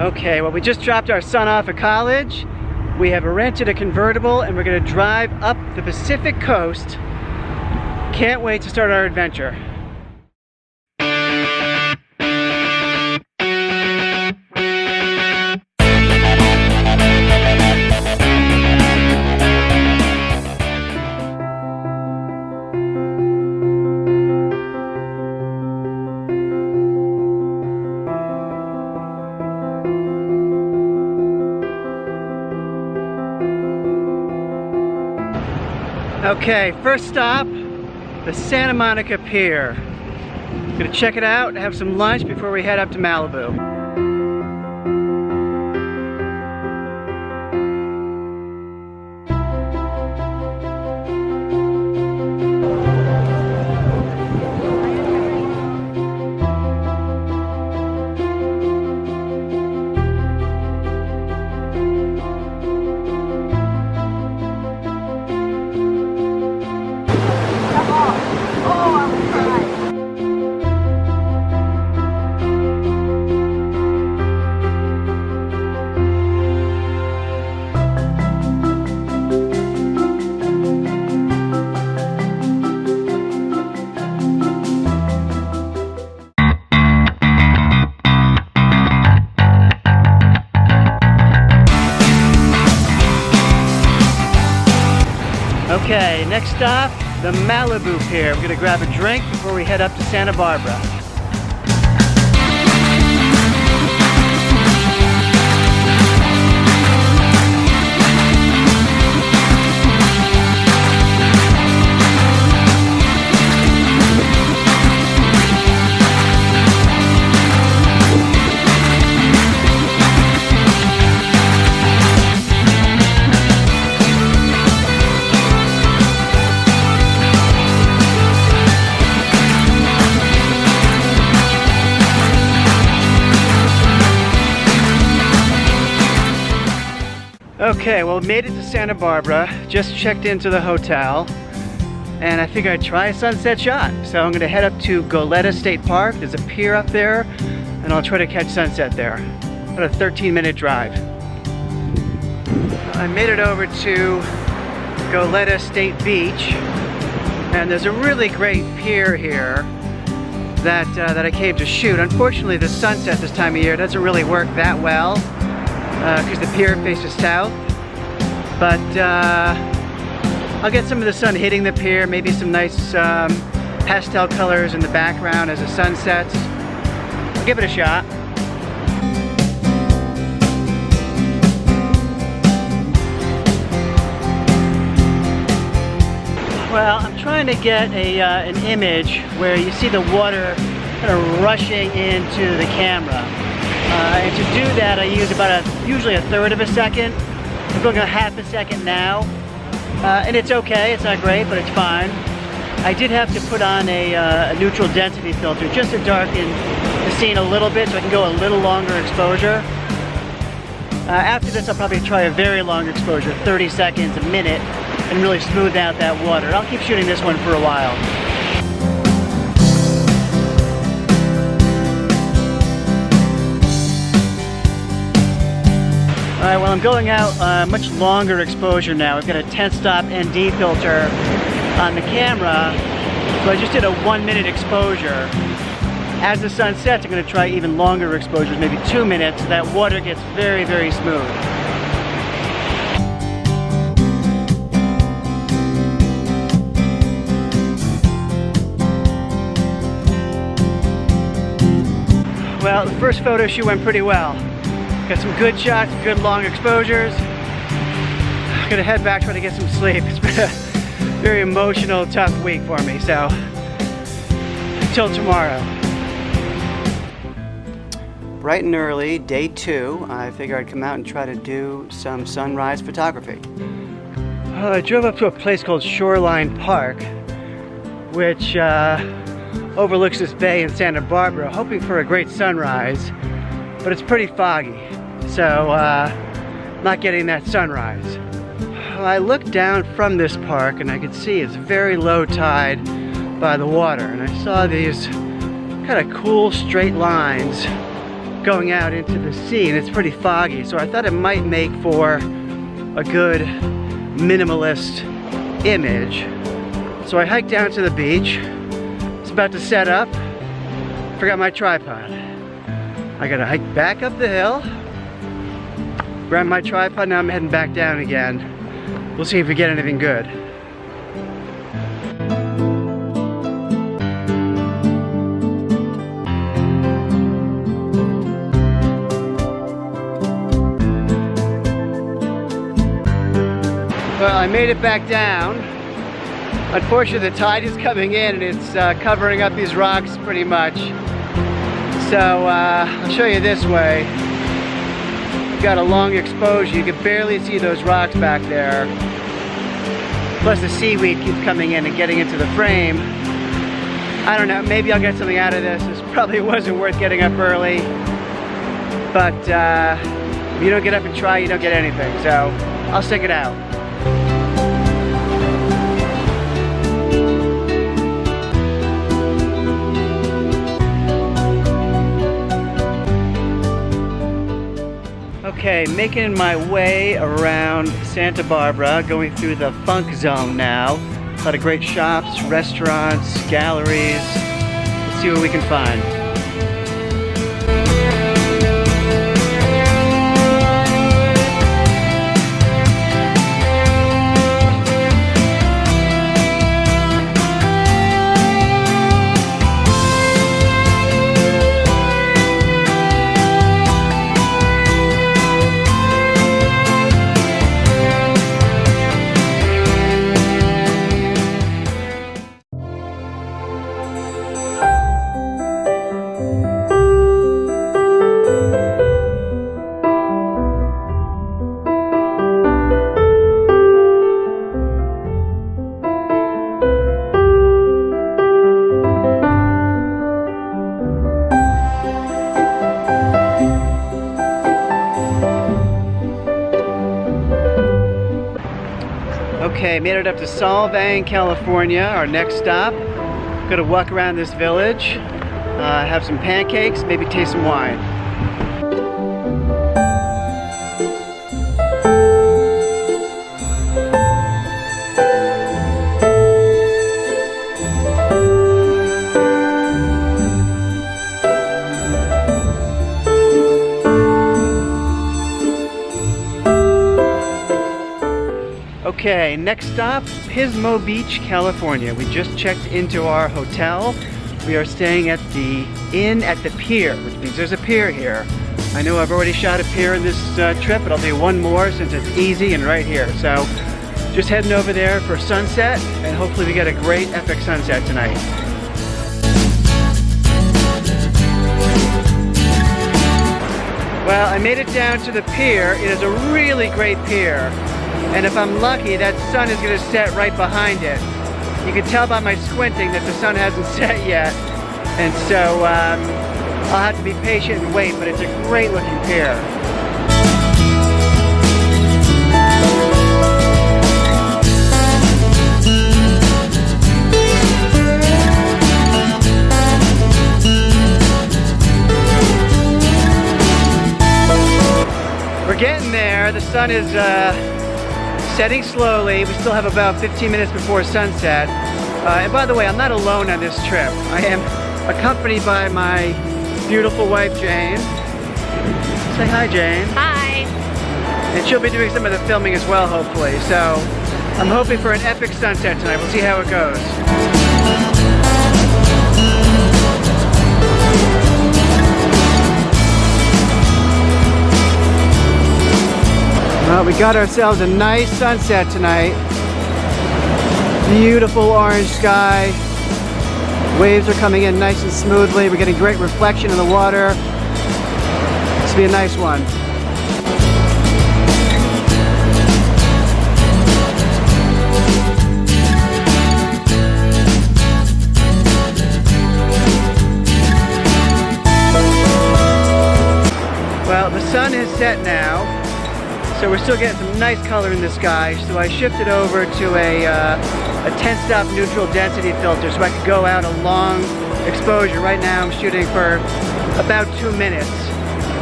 Okay, well, we just dropped our son off at college. We have rented a convertible and we're gonna drive up the Pacific coast. Can't wait to start our adventure. Okay, first stop, the Santa Monica Pier. Gonna check it out, have some lunch before we head up to Malibu. Okay, next stop, the Malibu Pier. We're gonna grab a drink before we head up to Santa Barbara. Okay, well, made it to Santa Barbara, just checked into the hotel, and I figured I'd try a sunset shot. So I'm gonna head up to Goleta State Park. There's a pier up there, and I'll try to catch sunset there. About a 13-minute drive. I made it over to Goleta State Beach, and there's a really great pier here that I came to shoot. Unfortunately, the sunset this time of year doesn't really work that well, because the pier faces south, but I'll get some of the sun hitting the pier, maybe some nice pastel colors in the background as the sun sets. I'll give it a shot. Well, I'm trying to get an image where you see the water kind of rushing into the camera. And to do that, I use about usually a third of a second. I'm going a half a second now. And it's okay, it's not great, but it's fine. I did have to put on a neutral density filter just to darken the scene a little bit so I can go a little longer exposure. After this, I'll probably try a very long exposure, 30 seconds, a minute, and really smooth out that water. I'll keep shooting this one for a while. Alright, well, I'm going out much longer exposure now. I've got a 10-stop ND filter on the camera, so I just did a 1-minute exposure. As the sun sets, I'm going to try even longer exposures, maybe 2 minutes, so that water gets very, very smooth. Well, the first photo shoot went pretty well. Got some good shots, good long exposures. I'm gonna head back, try to get some sleep. It's been a very emotional, tough week for me, so until tomorrow. Bright and early, day 2, I figured I'd come out and try to do some sunrise photography. Well, I drove up to a place called Shoreline Park, which overlooks this bay in Santa Barbara, hoping for a great sunrise, but it's pretty foggy. So, not getting that sunrise. Well, I looked down from this park and I could see it's very low tide by the water, and I saw these kind of cool straight lines going out into the sea, and it's pretty foggy, so I thought it might make for a good minimalist image. So I hiked down to the beach. It's about to set up. Forgot my tripod. I gotta hike back up the hill, grab my tripod. Now I'm heading back down again. We'll see if we get anything good. Well, I made it back down. Unfortunately, the tide is coming in and it's covering up these rocks pretty much. So I'll show you this way. You've got a long exposure. You can barely see those rocks back there. Plus the seaweed keeps coming in and getting into the frame. I don't know, maybe I'll get something out of this. This probably wasn't worth getting up early. But if you don't get up and try, you don't get anything. So I'll stick it out. Okay, making my way around Santa Barbara, going through the funk zone now. A lot of great shops, restaurants, galleries. Let's see what we can find. Okay, made it up to Solvang, California, our next stop. Gonna walk around this village, have some pancakes, maybe taste some wine. Okay, next stop, Pismo Beach, California. We just checked into our hotel. We are staying at the inn at the pier, which means there's a pier here. I know I've already shot a pier in this trip, but I'll do one more since it's easy and right here. So just heading over there for sunset, and hopefully we get a great epic sunset tonight. Well, I made it down to the pier. It is a really great pier. And if I'm lucky, that sun is going to set right behind it. You can tell by my squinting that the sun hasn't set yet. And so I'll have to be patient and wait, but it's a great looking pier. We're getting there. The sun is setting slowly. We still have about 15 minutes before sunset. And by the way, I'm not alone on this trip. I am accompanied by my beautiful wife, Jane. Say hi, Jane. Hi. And she'll be doing some of the filming as well, hopefully. So I'm hoping for an epic sunset tonight. We'll see how it goes. Well, we got ourselves a nice sunset tonight. Beautiful orange sky. Waves are coming in nice and smoothly. We're getting great reflection in the water. This will be a nice one. Well, the sun is set now. So we're still getting some nice color in the sky, so I shifted over to a 10-stop neutral density filter so I could go out a long exposure. Right now I'm shooting for about 2 minutes.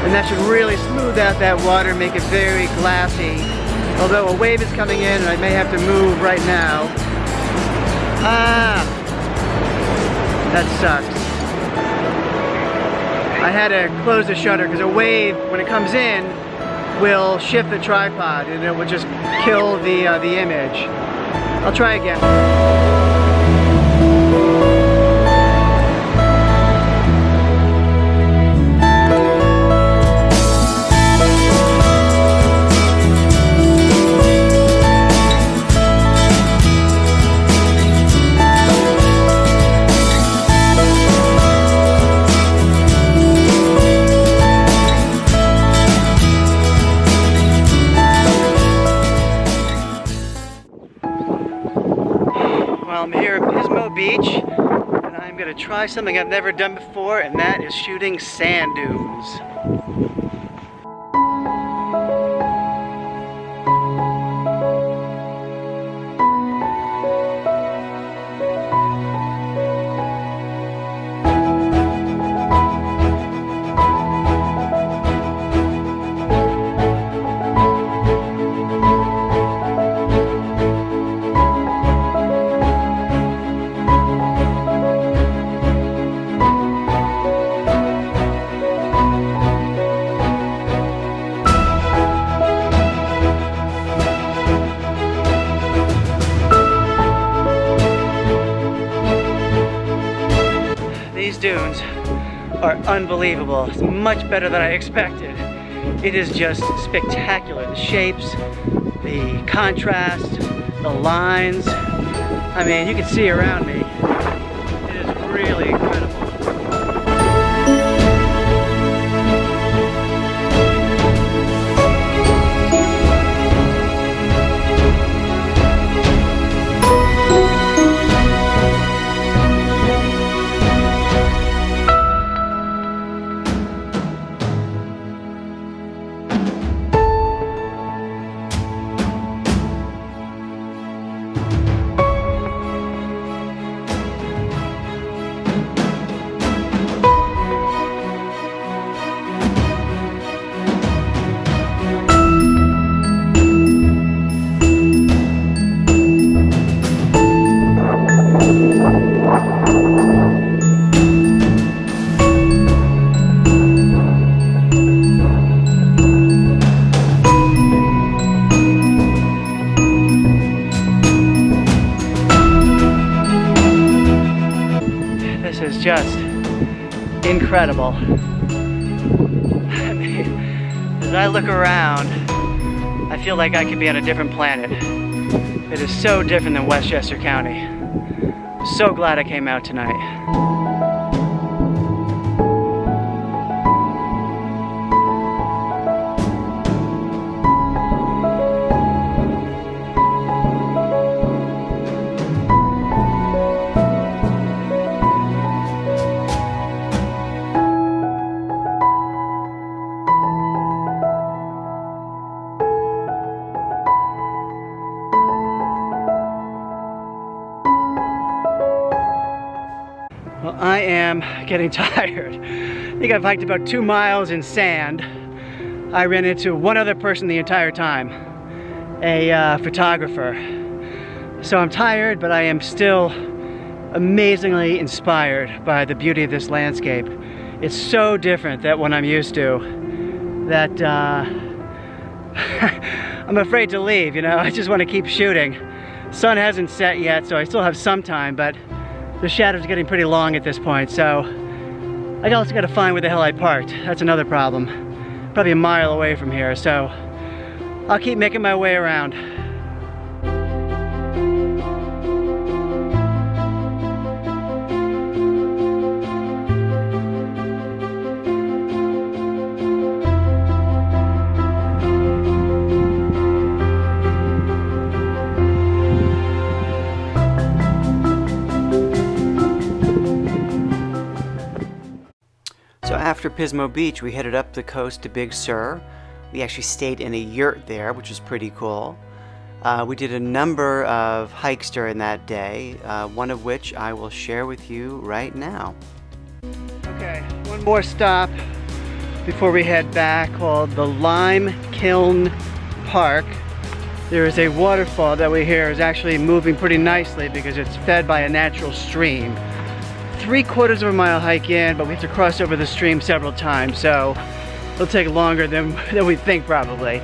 and that should really smooth out that water, make it very glassy. Although a wave is coming in and I may have to move right now. Ah, that sucks. I had to close the shutter because a wave, when it comes in, will shift the tripod and it will just kill the image. I'll try again. I'm here at Pismo Beach, and I'm going to try something I've never done before, and that is shooting sand dunes. These dunes are unbelievable. It's much better than I expected. It is just spectacular. The shapes, the contrast, the lines. I mean, you can see around me. It is really incredible. This is just incredible. I mean, as I look around, I feel like I could be on a different planet. It is so different than Westchester County. I'm so glad I came out tonight. Well, I am getting tired. I think I've hiked about 2 miles in sand. I ran into one other person the entire time, a photographer. So I'm tired, but I am still amazingly inspired by the beauty of this landscape. It's so different than what I'm used to that I'm afraid to leave, you know? I just want to keep shooting. Sun hasn't set yet, so I still have some time, but the shadow's getting pretty long at this point, so I also gotta find where the hell I parked. That's another problem. Probably a mile away from here, so I'll keep making my way around. So after Pismo Beach, we headed up the coast to Big Sur. We actually stayed in a yurt there, which was pretty cool. We did a number of hikes during that day, one of which I will share with you right now. Okay, one more stop before we head back called the Lime Kiln Park. There is a waterfall that we hear is actually moving pretty nicely because it's fed by a natural stream. 3/4 of a mile hike in, but we have to cross over the stream several times, so it'll take longer than we think probably.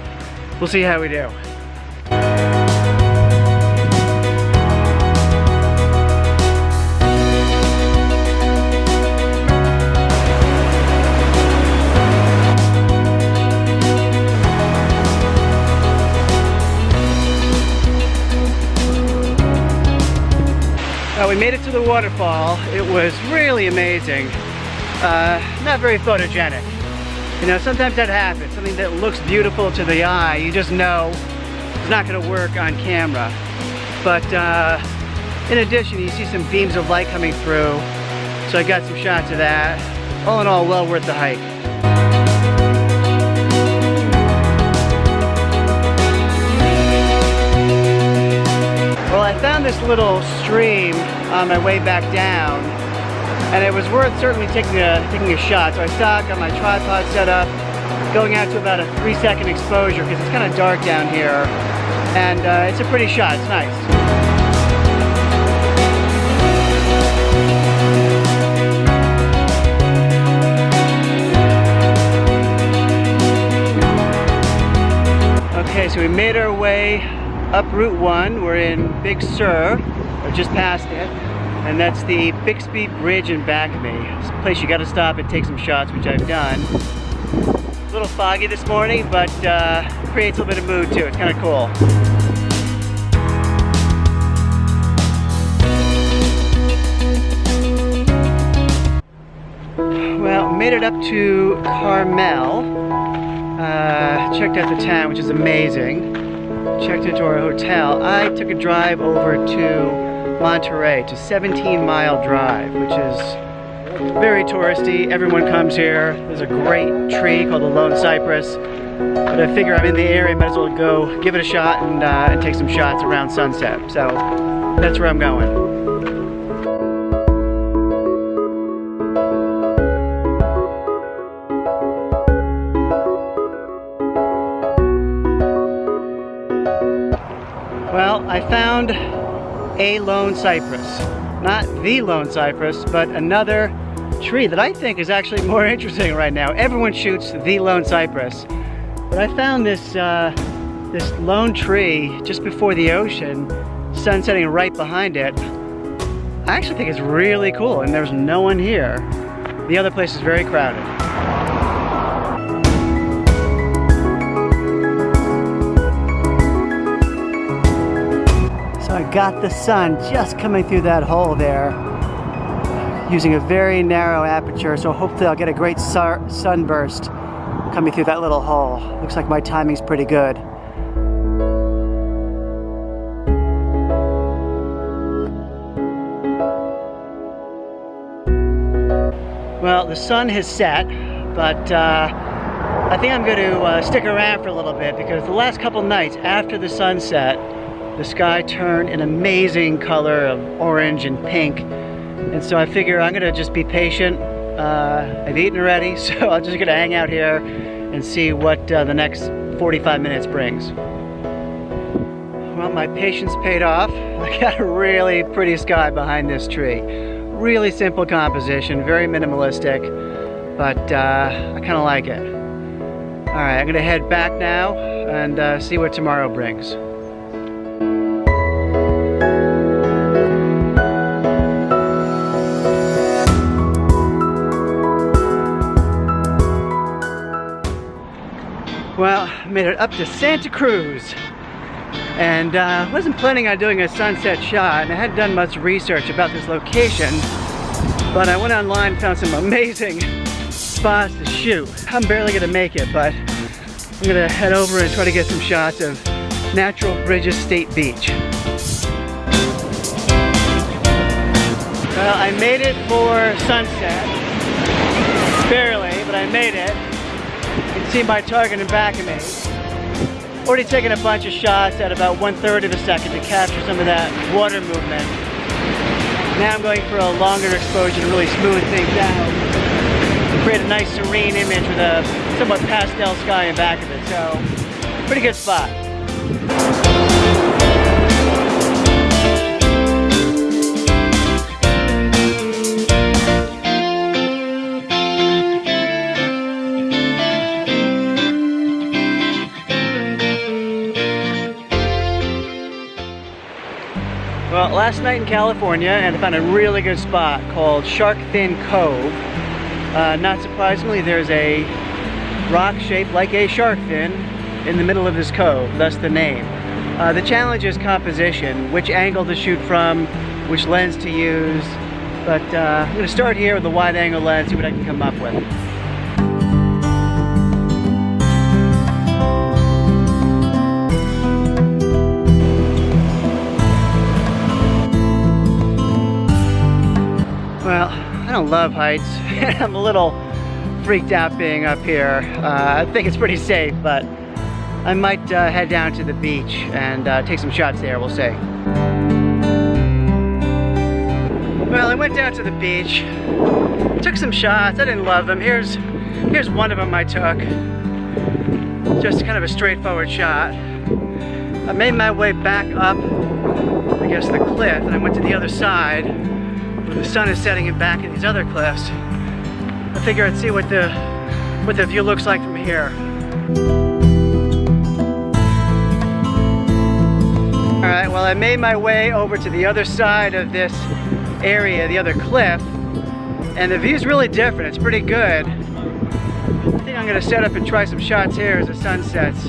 We'll see how we do. We made it to the waterfall. It was really amazing. Not very photogenic. You know, sometimes that happens. Something that looks beautiful to the eye, you just know it's not going to work on camera. But in addition, you see some beams of light coming through. So I got some shots of that. All in all, well worth the hike. Well, I found this little stream on my way back down, and it was worth certainly taking a shot. So I stopped, got my tripod set up, going out to about a 3-second exposure because it's kind of dark down here, and it's a pretty shot. It's nice. Okay, so we made our way up Route 1. We're in Big Sur, or just past it, and that's the Bixby Bridge in back of me. It's a place you got to stop and take some shots, which I've done. A little foggy this morning, but creates a little bit of mood too. It's kind of cool. Well, made it up to Carmel. Checked out the town, which is amazing. Checked into our hotel. I took a drive over to Monterey, to 17-mile drive, which is very touristy. Everyone comes here. There's a great tree called the Lone Cypress. But I figure I'm in the area, might as well go give it a shot and take some shots around sunset. So that's where I'm going. Well, I found a lone cypress. Not the lone cypress, but another tree that I think is actually more interesting right now. Everyone shoots the lone cypress. But I found this, this lone tree just before the ocean, sun setting right behind it. I actually think it's really cool, and there's no one here. The other place is very crowded. I got the sun just coming through that hole there using a very narrow aperture, so hopefully I'll get a great sunburst coming through that little hole. Looks like my timing's pretty good. Well, the sun has set, but I think I'm going to stick around for a little bit because the last couple nights after the sunset, the sky turned an amazing color of orange and pink, and so I figure I'm gonna just be patient. I've eaten already, so I'm just gonna hang out here and see what the next 45 minutes brings. Well, my patience paid off. I got a really pretty sky behind this tree. Really simple composition, very minimalistic, but I kind of like it. All right, I'm gonna head back now and see what tomorrow brings. Well, I made it up to Santa Cruz, and wasn't planning on doing a sunset shot, and I hadn't done much research about this location, but I went online and found some amazing spots to shoot. I'm barely gonna make it, but I'm gonna head over and try to get some shots of Natural Bridges State Beach. Well, I made it for sunset, barely, but I made it. You can see my target in back of me. Already taken a bunch of shots at about 1/3 of a second to capture some of that water movement. Now I'm going for a longer exposure to really smooth things out. create a nice serene image with a somewhat pastel sky in back of it. So, pretty good spot. Well, last night in California, and I found a really good spot called Shark Fin Cove. Not surprisingly, there's a rock shaped like a shark fin in the middle of this cove, thus the name. The challenge is composition, which angle to shoot from, which lens to use. But I'm going to start here with a wide angle lens, see what I can come up with. Well, I don't love heights. I'm a little freaked out being up here. I think it's pretty safe, but I might head down to the beach and take some shots there, we'll see. Well, I went down to the beach, took some shots. I didn't love them. Here's one of them I took. Just kind of a straightforward shot. I made my way back up, I guess, the cliff, and I went to the other side where the sun is setting in back at these other cliffs. I figure I'd see what the view looks like from here. Alright, well, I made my way over to the other side of this area, the other cliff, and the view's really different. It's pretty good. I think I'm going to set up and try some shots here as the sun sets.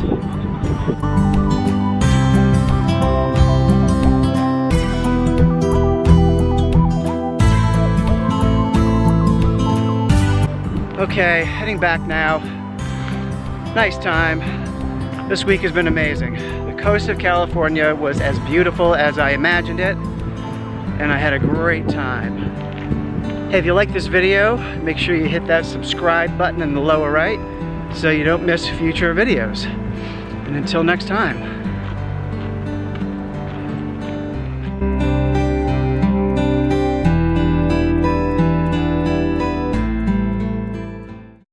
Okay, heading back now. Nice time. This week has been amazing. The coast of California was as beautiful as I imagined it, and I had a great time. Hey, if you like this video, make sure you hit that subscribe button in the lower right so you don't miss future videos. And until next time.